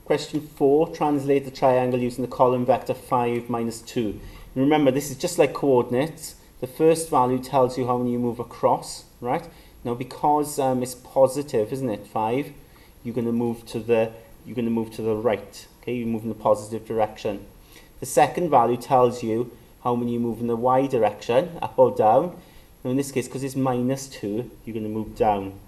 Question 4, translate the triangle using the column vector 5 minus 2. And remember, this is just like coordinates. The first value tells you how many you move across, right? Now, because it's positive, isn't it? 5, you're going to move to the right. Okay, you move in the positive direction. The second value tells you how many you move in the y direction, up or down. Now, in this case, because it's minus 2, you're going to move down.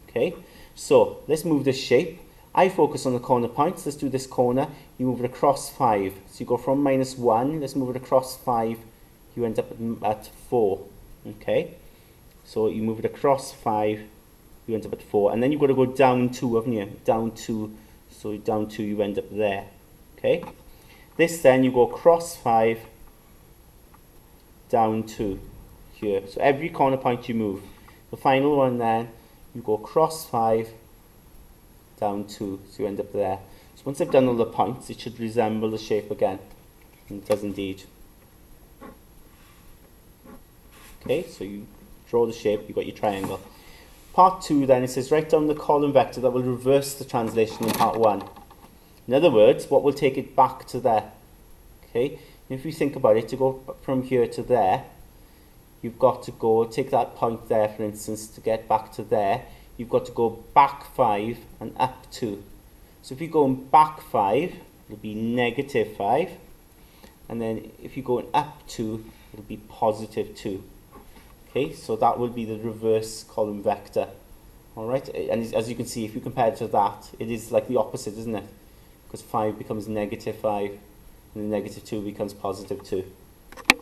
Okay, so let's move this shape. I focus on the corner points. Let's do this corner. You move it across 5. So you go from minus 1. Let's move it across 5. You end up at 4. Okay, so you move it across 5. You end up at 4. And then you've got to go down 2, haven't you? Down 2. So down 2, you end up there. Okay, this then you go across 5, down 2 here. So every corner point you move. The final one then, you go across 5, down 2, so you end up there. So once I've done all the points, it should resemble the shape again. And it does indeed. Okay, so you draw the shape, you've got your triangle. Part 2 then, it says write down the column vector that will reverse the translation in part 1. In other words, what will take it back to there? Okay, if you think about it, to go from here to there, you've got to go, take that point there for instance, to get back to there, you've got to go back 5 and up 2. So if you're going back 5, it'll be negative 5. And then if you're going up 2, it'll be positive 2. Okay, so that will be the reverse column vector. Alright, and as you can see, if you compare it to that, it is like the opposite, isn't it? Because 5 becomes negative 5, and the negative 2 becomes positive 2.